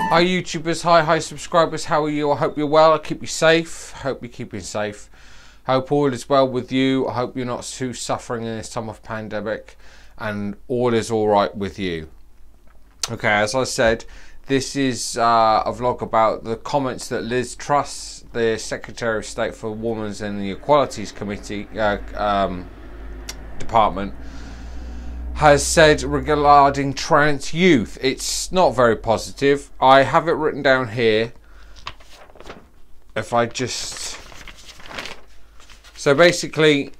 Hi YouTubers, hi subscribers, how are you? I hope you're well. I keep you safe. Hope you're keeping safe. Hope all is well with you. I hope you're not too suffering in this time of pandemic and all is alright with you. Okay, as I said, this is a vlog about the comments that Liz Truss, the Secretary of State for Women's and the Equalities Committee Department, has said regarding trans youth. It's not very positive. I have it written down here. If I just... So basically,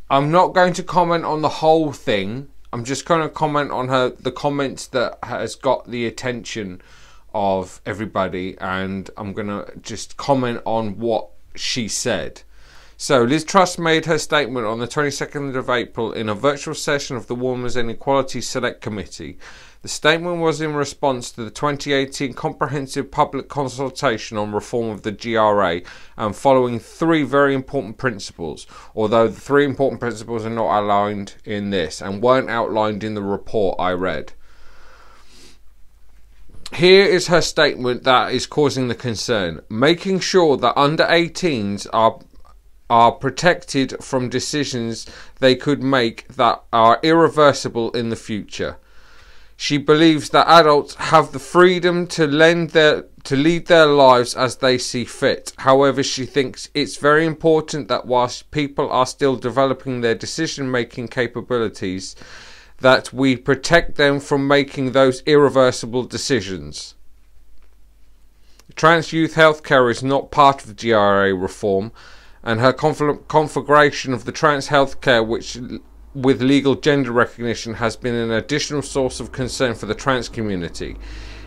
I'm not going to comment on the whole thing. I'm just going to comment on the comments that has got the attention of everybody, and I'm going to just comment on what she said. So Liz Truss made her statement on the 22nd of April in a virtual session of the Women's and Equality Select Committee. The statement was in response to the 2018 comprehensive public consultation on reform of the GRA and following three very important principles, although the three important principles are not outlined in this and weren't outlined in the report I read. Here is her statement that is causing the concern. Making sure that under 18s are protected from decisions they could make that are irreversible in the future. She believes that adults have the freedom to lead their lives as they see fit. However, she thinks it's very important that whilst people are still developing their decision-making capabilities, that we protect them from making those irreversible decisions. Trans youth healthcare is not part of the GRA reform, and her configuration of the trans healthcare, which with legal gender recognition, has been an additional source of concern for the trans community.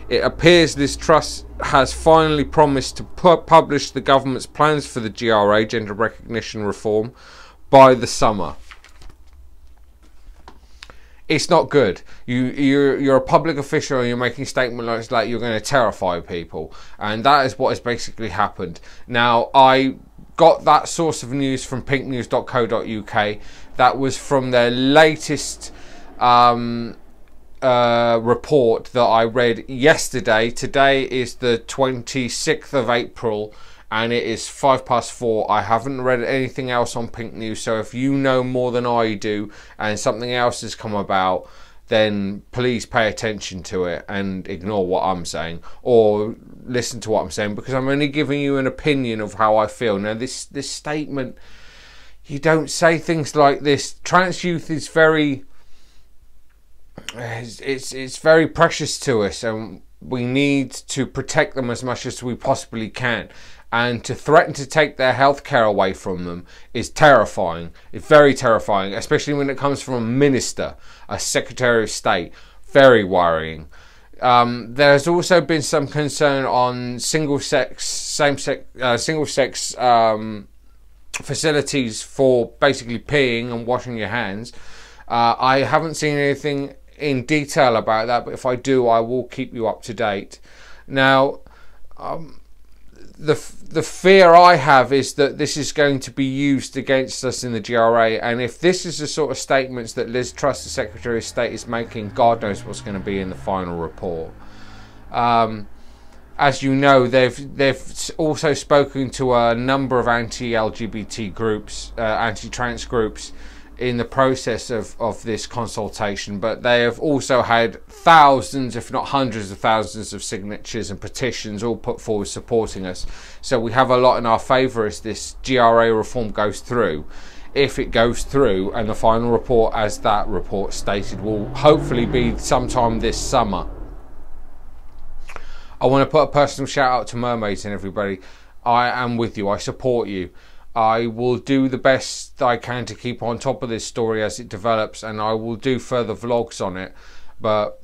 It appears Liz Truss has finally promised to publish the government's plans for the GRA, gender recognition reform, by the summer. It's not good. You're a public official and you're making statements like you're going to terrify people, and that is what has basically happened. Now, I got that source of news from pinknews.co.uk. That was from their latest report that I read yesterday. Today is the 26th of April and it is 4:05. I haven't read anything else on Pink News, so if you know more than I do and something else has come about, then please pay attention to it and ignore what I'm saying, or listen to what I'm saying, because I'm only giving you an opinion of how I feel. Now, this statement, you don't say things like this. Trans youth is very, it's very precious to us, and we need to protect them as much as we possibly can. And to threaten to take their healthcare away from them is terrifying. It's very terrifying, especially when it comes from a minister, a Secretary of State. Very worrying. There's also been some concern on single-sex facilities for basically peeing and washing your hands. I haven't seen anything in detail about that, but if I do, I will keep you up to date. Now, the fear I have is that this is going to be used against us in the GRA, and if this is the sort of statements that Liz Truss, the Secretary of State, is making, God knows what's going to be in the final report. As you know, they've also spoken to a number of anti-LGBT groups, anti-trans groups, in the process of this consultation, but they have also had thousands, if not hundreds of thousands of signatures and petitions all put forward supporting us. So we have a lot in our favour as this GRA reform goes through. If it goes through, and the final report, as that report stated, will hopefully be sometime this summer. I want to put a personal shout out to Mermaids and everybody. I am with you. I support you. I will do the best I can to keep on top of this story as it develops, and I will do further vlogs on it. But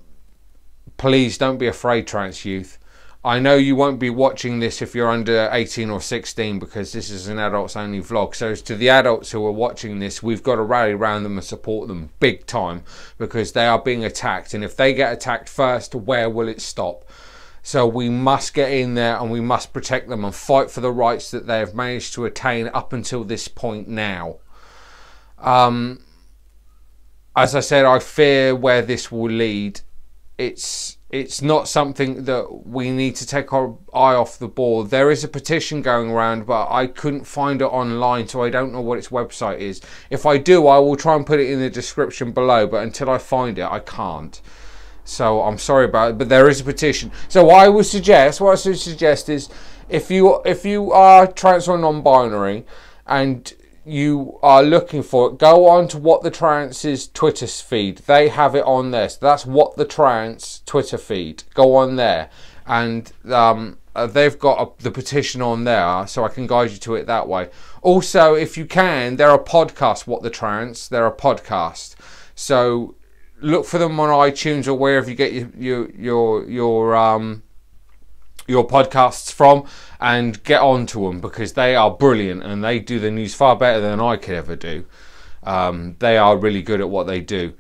please don't be afraid, trans youth. I know you won't be watching this if you're under 18 or 16, because this is an adults only vlog. So as to the adults who are watching this, we've got to rally around them and support them big time, because they are being attacked, and if they get attacked first, where will it stop? So we must get in there and we must protect them and fight for the rights that they have managed to attain up until this point now. As I said, I fear where this will lead. It's it's not something that we need to take our eye off the ball. There is a petition going around, but I couldn't find it online, so I don't know what its website is. If I do, I will try and put it in the description below, but until I find it, I can't. So I'm sorry about it, but there is a petition. So what I would suggest is, if you are trans or non-binary and you are looking for it, go on to What the Trans's Twitter feed. They have it on there. So that's What the Trans Twitter feed. Go on there, and they've got the petition on there, so I can guide you to it that way. Also, if you can, there are podcasts. What the Trans, they're a podcast. So look for them on iTunes or wherever you get your podcasts from, and get onto them, because they are brilliant and they do the news far better than I could ever do. They are really good at what they do.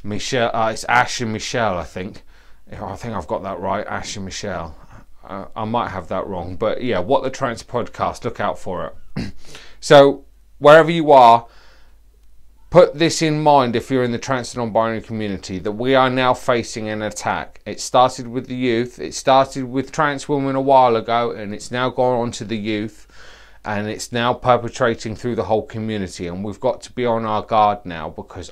Michelle, it's Ash and Michelle, I think I've got that right. Ash and Michelle. I might have that wrong, but yeah, What the Trans podcast, look out for it. So wherever you are, put this in mind if you're in the trans and non-binary community, that we are now facing an attack. It started with the youth, it started with trans women a while ago, and it's now gone on to the youth, and it's now perpetrating through the whole community. And we've got to be on our guard now, because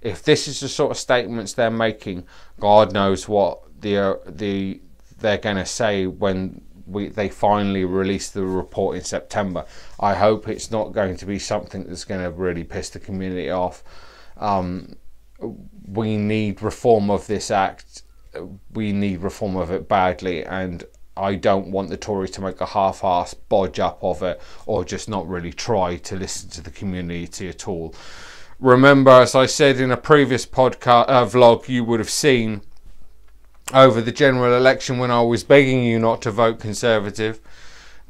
if this is the sort of statements they're making, God knows what they're going to say when they finally release the report in September. I hope it's not going to be something that's going to really piss the community off. We need reform of this act. We need reform of it badly, and I don't want the Tories to make a half-assed bodge up of it, or just not really try to listen to the community at all. Remember, as I said in a previous podcast vlog, you would have seen over the general election, when I was begging you not to vote Conservative,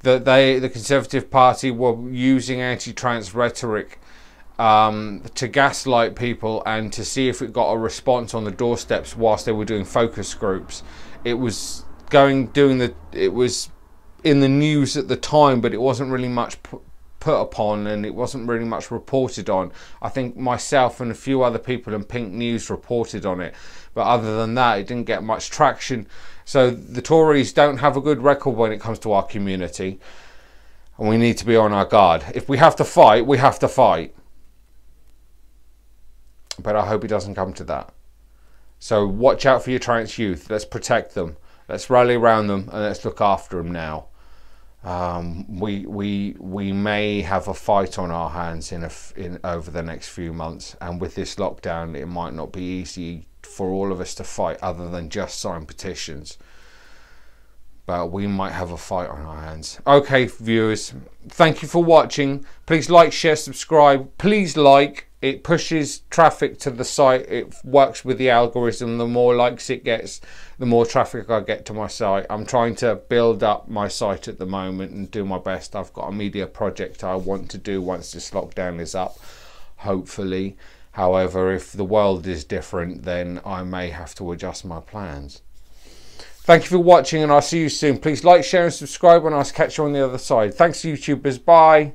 that the Conservative Party were using anti-trans rhetoric to gaslight people and to see if it got a response on the doorsteps whilst they were doing focus groups. It was it was in the news at the time, but it wasn't really much put upon, and it wasn't really much reported on. I think myself and a few other people in Pink News reported on it, but other than that, it didn't get much traction. So the Tories don't have a good record when it comes to our community, and we need to be on our guard. If we have to fight, we have to fight. But I hope it doesn't come to that. So watch out for your trans youth. Let's protect them. Let's rally around them, and let's look after them now. We may have a fight on our hands in over the next few months, and with this lockdown, it might not be easy for all of us to fight, other than just sign petitions. But we might have a fight on our hands. Okay, viewers, thank you for watching. Please like, share, subscribe. Please like. It pushes traffic to the site. It works with the algorithm. The more likes it gets, the more traffic I get to my site. I'm trying to build up my site at the moment and do my best. I've got a media project I want to do once this lockdown is up, hopefully. However, if the world is different, then I may have to adjust my plans. Thank you for watching, and I'll see you soon. Please like, share and subscribe, and I'll catch you on the other side. Thanks, YouTubers. Bye.